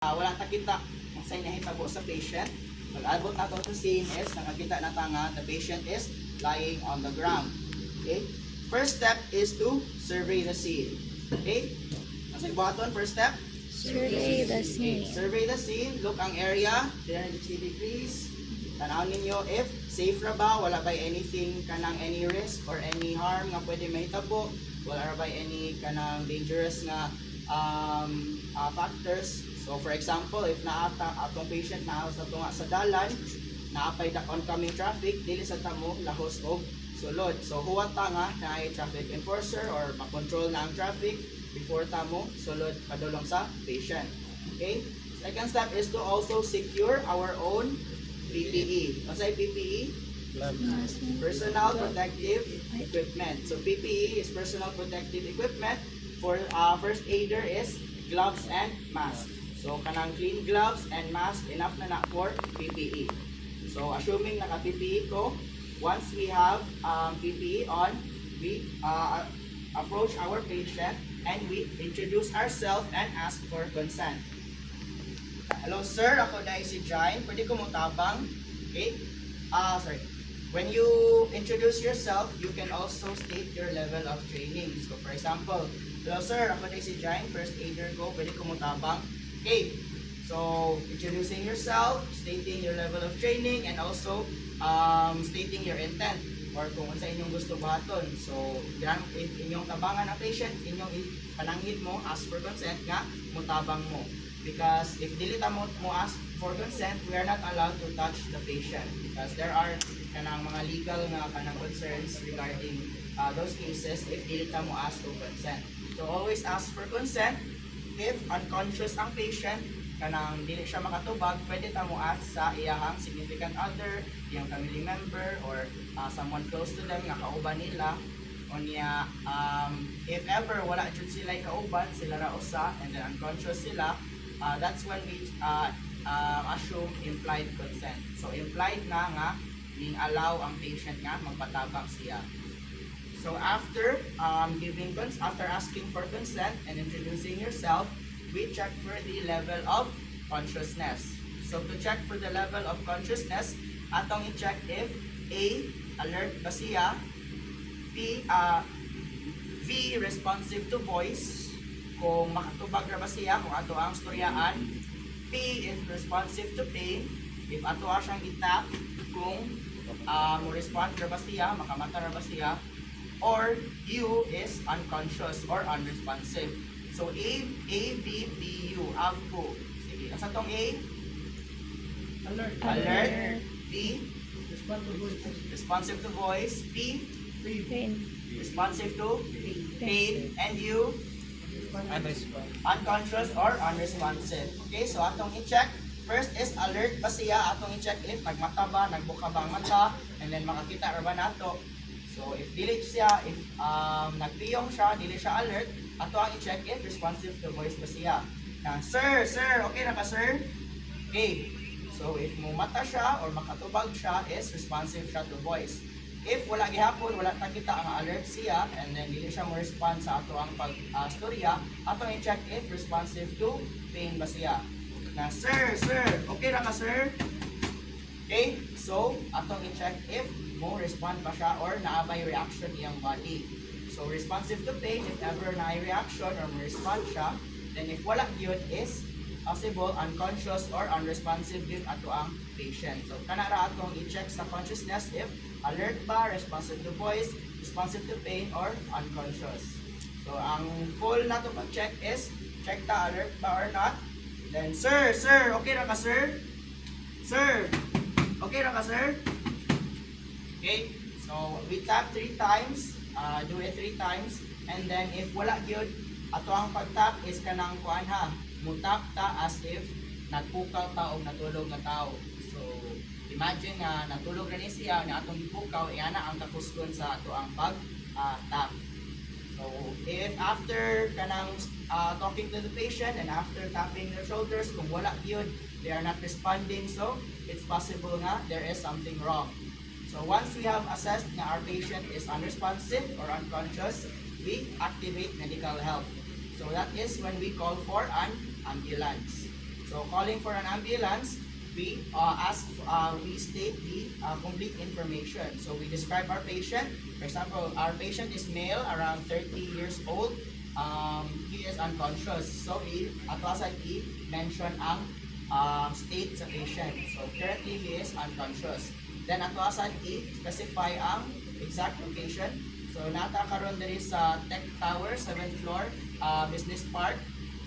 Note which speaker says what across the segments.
Speaker 1: Wala ta kita ang sign na hitabo sa patient. Pag-abot na to sa scene is nakakita na ta nga the patient is lying on the ground. Okay? First step is to survey the scene. Okay? Ang sa button, first step?
Speaker 2: Survey the
Speaker 1: Okay.
Speaker 2: scene.
Speaker 1: Survey the scene, look ang area, 360 degrees. Tanawin ninyo if safe ra ba, wala ba anything kanang any risk or any harm nga pwede mahitabo, wala ra ba any kanang dangerous nga factors. So for example, if naata atong patient na sa tunga sa dalan, naapay the oncoming traffic, dili sa tamo lahos og sulod. So huwat ta nga na traffic enforcer or makontrol na ang traffic before tamo sulod padulong sa patient. Okay? Second step is to also secure our own PPE. Ano sa PPE? Personal protective equipment. So PPE is personal protective equipment. For first aider is gloves and mask. So kanang clean gloves and mask enough na for PPE. So assuming naka PPE ko, once we have PPE on, we approach our patient and we introduce ourselves and ask for consent. Hello sir, ako dahil si Jain. Pwede ko mutabang. Okay? Sorry. When you introduce yourself, you can also state your level of training. So for example, hello sir, ako dahil si Jain. First aider ko. Pwede ko mutabang. Okay. So, introducing yourself, stating your level of training, and also stating your intent or kung sa inyong gusto baton. So, inyong tabangan ang patient, inyong pananghid mo, ask for consent nga, mutabang mo. Because if dili ta mo ask for consent, we are not allowed to touch the patient because there are kanang mga legal nga kanang concerns regarding those cases if dili ta mo ask for consent. So always ask for consent. If unconscious ang patient, kanang dili siya makatubag, pwede ta mo ask sa iyang significant other, iyang family member or someone close to them nga kauban nila. Onya if ever wala jud sila kauban, sila ra usa and then unconscious sila, that's when we assume implied consent. So implied na nga ning allow ang patient nga magpatabang siya. So after after asking for consent and introducing yourself, we check for the level of consciousness. So to check for the level of consciousness, atong i-check if A, alert ba siya, V, responsive to voice, kung makatubag ra ba siya, kung ato ang storyaan, P is responsive to pain, if ato siyang itap, kung mo respond ra ba siya, makamata ra ba siya, or U is unconscious or unresponsive. So A, B, U, AVPU. Sige, asa tong A? Alert. B, responsive to voice. P,
Speaker 2: Pain.
Speaker 1: responsive to pain. And U, unconscious or unresponsive. Okay, so atong i-check. First is alert ba siya? Atong i-check if nagmata ba, nagbuka ba ang mata, and then makakita ra ba nato. So if dili siya, if nagpiyong siya, dili siya alert, ato ang i-check if responsive to voice ba siya. Sir, okay na ka sir? Okay. So if mumata siya or makatubag siya is responsive siya to voice. If wala gihapon, wala ta kita ang alert siya and then dili siya mo respond sa ato ang storya, ato ang i-check if responsive to pain ba siya. Sir, okay na ka sir? Okay, so atong i-check if mo respond pa siya or naabay reaction iyang body. So responsive to pain, if ever naay reaction or mo respond siya, then if wala yun is possible unconscious or unresponsive yun ato ang patient. So kanara atong i-check sa consciousness if alert ba, responsive to voice, responsive to pain, or unconscious. So ang full na to pag-check is check ta alert ba or not. Then sir, okay na ka sir? Sir, okay na ka sir? Okay, so we tap 3 times, do it 3 times, and then if wala gyud, ato ang pag-tap is kanang kuan ha, mutap ta as if nagpukaw ta o natulog na tao. So imagine nga natulog na ni siya, na atong ipukaw, iana ang kapuskon sa ato ang pag-tap. So if after kanang talking to the patient and after tapping their shoulders, kung wala gyud, they are not responding, so it's possible nga there is something wrong. So once we have assessed na our patient is unresponsive or unconscious, we activate medical help. So that is when we call for an ambulance. So calling for an ambulance, we we state the complete information. So we describe our patient. For example, our patient is male, around 30 years old. He is unconscious. So at last I mention ang state sa patient. So currently he is unconscious. Then at last I specify ang exact location. So nata karon diri sa Tech Tower, 7th floor, business park.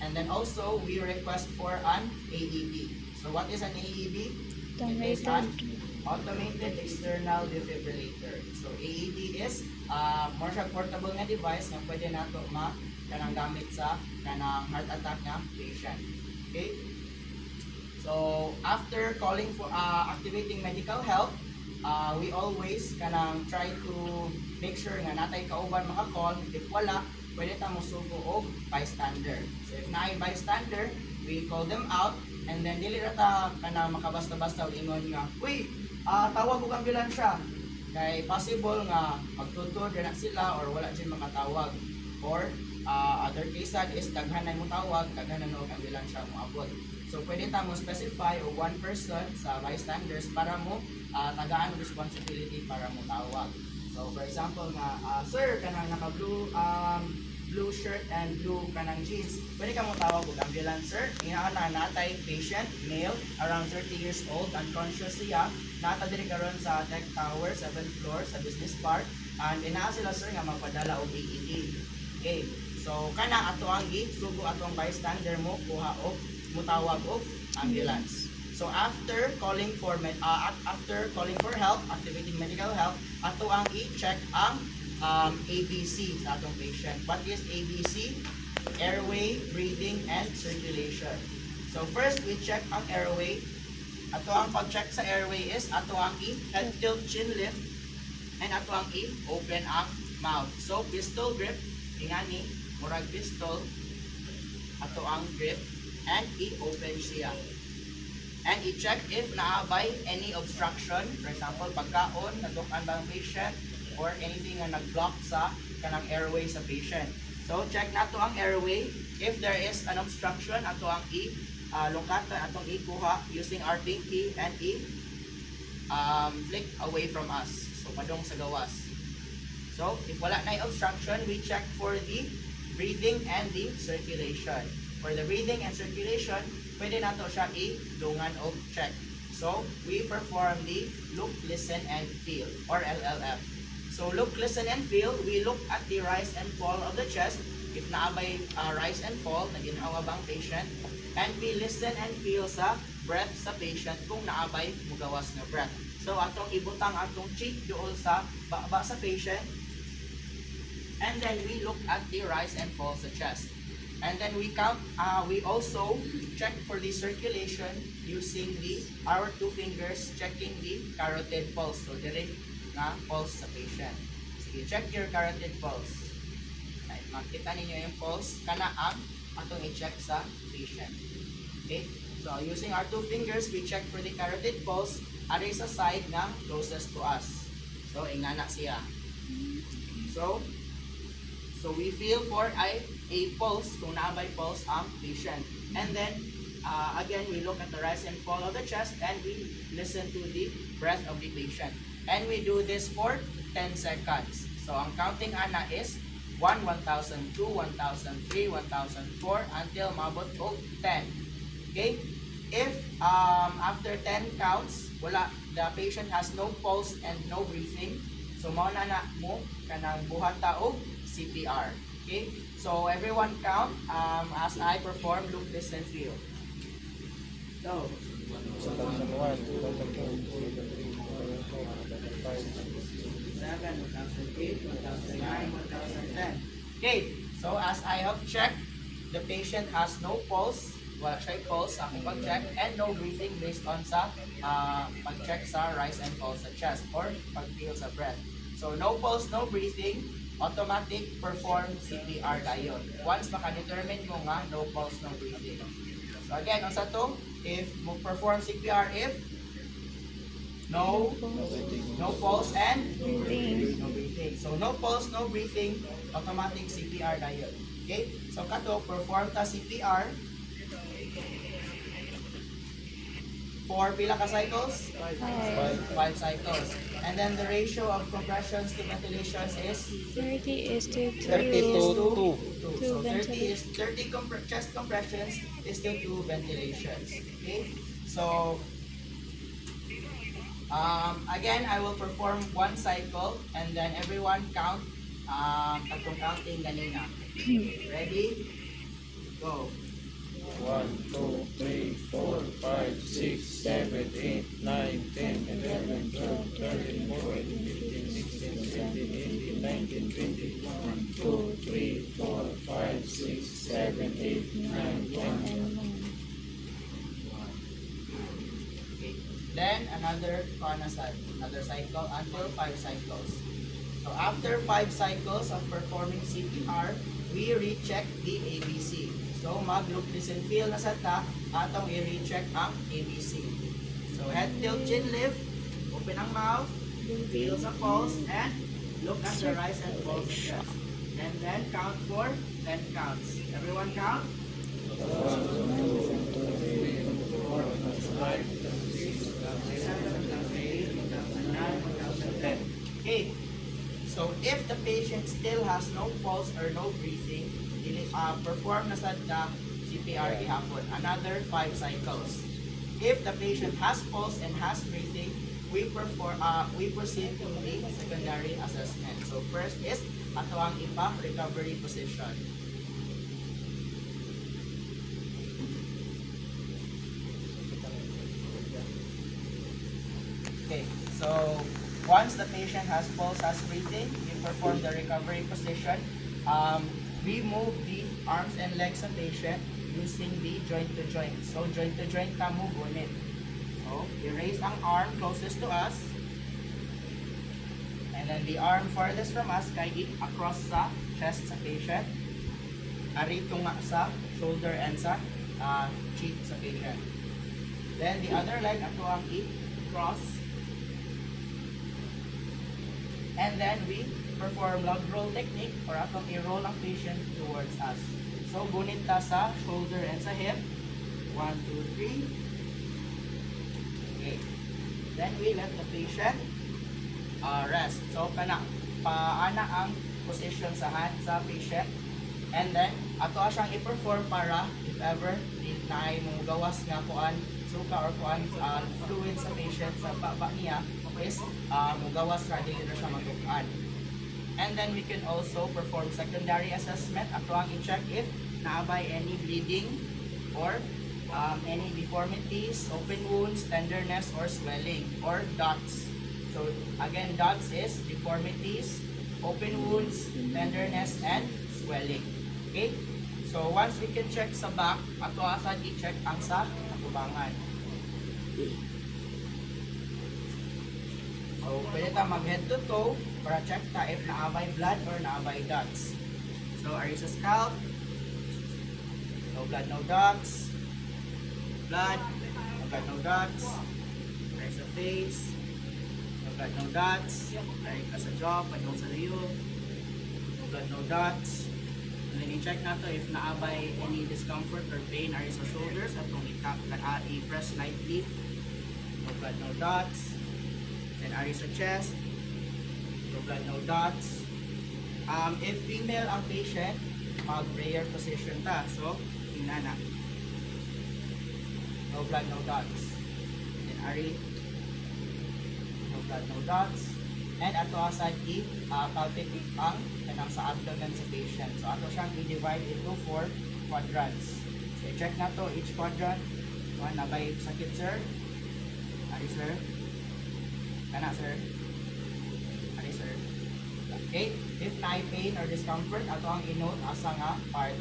Speaker 1: And then also we request for an AED. So what is an AED? It is an automated external defibrillator. So AED is more siya portable nga device nga pwede nato kanang gamit sa kanang heart attack nga patient. Okay? So after calling for activating medical help, we always kanang try to make sure nga natay kauban maka-call. If wala, pwede ta mosugo og bystander. So if naay bystander, we call them out, and then dili ra ta kanang makabasta-basta og ingon nga, uy, tawag og ambulansya. Kay possible nga magtutod na sila or wala jud makatawag. Or other case is daghan na mo tawag, daghan na og ambulansya mo abot. So pwede ta mo specify o one person sa bystanders para mo tagaan responsibility para mo tawag. So for example nga, sir, kanang blue shirt and blue kanang jeans, pwede ka mo tawag og ambulance, sir. Inaanan natay patient, male, around 30 years old, unconscious siya. Nata diri karon sa Tech Tower, 7th floor sa business park. And inaa sila, sir, nga magpadala og AED. Okay. So kana ato ang sugo atong bystander mo kuha og mutawag og ambulance. So after calling for help, activating medical help, ato ang i-check ang ABC sa atong patient. What is ABC? Airway, breathing, and circulation. So first, we check ang airway. Ato ang pag-check sa airway is ato ang i-head tilt chin lift, and ato ang i-open ang mouth. So pistol grip, ingani, murag pistol, ato ang grip, and i-open siya. And i-check if naabay any obstruction, for example, pagkaon, nadukan ba ang patient, or anything na nag-block sa kanang airway sa patient. So check nato ang airway. If there is an obstruction, ato ang lungkatan, atong ikuha using our pinky and flick away from us. So padong sa gawas. So if wala na obstruction, we check for the breathing and the circulation. For the breathing and circulation, pwede nato siya i-dungan o check. So we perform the look, listen, and feel, or LLF. So look, listen, and feel, we look at the rise and fall of the chest. If naabay rise and fall, naginhawa bang patient, and we listen and feel sa breath sa patient kung naabay mugawas na breath. So atong ibutang atong cheek dool sa baba sa patient, and then we look at the rise and fall sa chest. And then we count, we also check for the circulation using our two fingers, checking the carotid pulse. So direct nga pulse sa patient. Sige, check your carotid pulse. Ay, makita ninyo yung pulse, kana ang atong i-check sa patient. Okay? So using our two fingers, we check for the carotid pulse, ari sa side na closest to us. So ingana siya. So we feel for a pulse, kung naabay pulse ang patient. And then, again, we look at the rise and fall of the chest, and we listen to the breath of the patient. And we do this for 10 seconds. So, ang counting ana is 1, 1,000, 2, 1,000, 3, 1,004, until mabot og 10. Okay? If after 10 counts, the patient has no pulse and no breathing, so mauna na mo kanang buhata og CPR. Okay? So everyone count as I perform look, listen, feel. So 7, 1,008, 1,009, 1,010. Okay, so as I have checked, the patient has no pulse, wala siya pulse sa akong pag-check, and no breathing based on sa pag-check sa rise and fall sa chest or pag-feel sa breath. So no pulse, no breathing, automatic perform CPR dayon. Once maka-determine mo nga no pulse, no breathing. So again, ang sa to, if mo perform CPR if no pulse and
Speaker 2: Breathing.
Speaker 1: no breathing. So no pulse, no breathing, automatic CPR dayon. Okay? So kato perform ta CPR. for pila ka cycles?
Speaker 2: 5.
Speaker 1: 5 cycles. And then the ratio of compressions to ventilations is
Speaker 2: 30 is to
Speaker 3: 30 to 2.
Speaker 1: 2.
Speaker 2: Two
Speaker 1: So 30 is
Speaker 2: ventilation.
Speaker 1: 30 chest compressions is to 2 ventilations. Okay? So again, I will perform one cycle and then everyone count tatlong counting ganina. Ready? Go.
Speaker 3: 1, 2, 3, 4, 5, 6, 7, 8, 9, 10, 11, 12, 13, 14, 15, 16, 17, 18, 19, 20, 1, 2, 3, 4, 5, 6, 7, 8, 9, 10.
Speaker 2: And 1.
Speaker 1: Okay. Then another cycle until 5 cycles. So after 5 cycles of performing CPR, we recheck the ABC. So mag-look, listen, feel na sa ta, atong i-recheck ang ABC. So head tilt, chin lift, open ang mouth, feel sa pulse, and look at the rise and fall sa chest. And then count for 10 counts. Everyone count? 10. Okay. So if the patient still has no pulse or no breathing, perform na sad ka CPR gihapon. Another 5 cycles. If the patient has pulse and has breathing, we proceed to the secondary assessment. So first is ato ang ipa recovery position. Okay, so once the patient has pulse, has breathing, we perform the recovery position. We move the arms and legs of patient using the joint to joint. So joint to joint ka mo gunit. So i-raise ang arm closest to us. And then the arm farthest from us kay it across sa chest sa patient. Ari tunga sa shoulder and sa cheek sa patient. Then the other leg ato ang i-cross. And then we perform log roll technique or atong i-roll ang patient towards us. So gunit ta sa shoulder and sa hip. 1, 2, 3. Okay. Then we let the patient rest. So paana ang position sa hand sa patient. And then ato siyang i-perform para if ever na mo gawas nga kuan suka or kuan fluid sa patient sa baba niya is mugawas ra dili na siya magukan. And then we can also perform secondary assessment. Ato ang i-check if naabay any bleeding or any deformities, open wounds, tenderness, or swelling, or dots. So again, dots is deformities, open wounds, tenderness, and swelling. Okay? So once we can check sa back, ato asad i-check ang sa katubangan. So, pwede ta mag-head to toe para check ta if naabay blood or naabay dots. So, ari sa scalp, no blood, no dots. Blood, no blood, no dots. Ari sa face, no blood, no dots. Ari ka sa jaw, padung sa liyo, no blood, no dots. And then i-check na to if naabay any discomfort or pain ari sa shoulders atong i-press lightly. No blood, no dots. Then ari sa chest, no blood, no dots. If female ang patient, mag-prayer position ta. So, tingnan na. No blood, no dots. Then ari, no blood, no dots. And ato asad i-palpitate ang kanang sa abdomen sa patient. So, ato siyang i-divide into 4 quadrants. So, i-check na to each quadrant. One, nabay sakit sir. Ari sir. Kana sir. Ari sir. Okay, if na pain or discomfort, ato ang i-note asa nga part.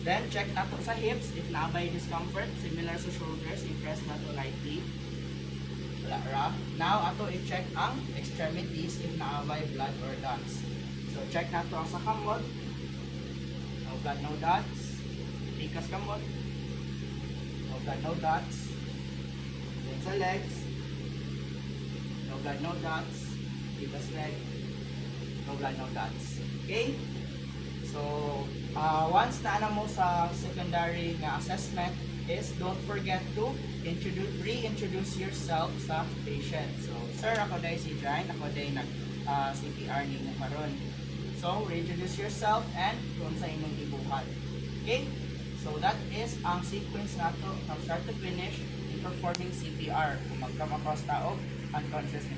Speaker 1: Then check na to sa hips if naabay discomfort, similar sa shoulders, i-press na to lightly. Wala ra. Now ato i-check ang extremities if naabay blood or dots. So check na to ang sa kamot. No blood, no dots. Tikas kamot. No blood, no dots. Then sa legs. No blood, no dots. Tikas leg. No blood, no dots. Okay? So, once na mo sa secondary nga assessment, is don't forget to reintroduce yourself sa patient. So, sir, ako dahil si Jan, ako dahil nag-CPR ninyo karon. So, reintroduce yourself and kung sa inyong ibuhat. Okay? So, that is ang sequence nato from start to finish in performing CPR. Kung mag-come across tao, unconscious na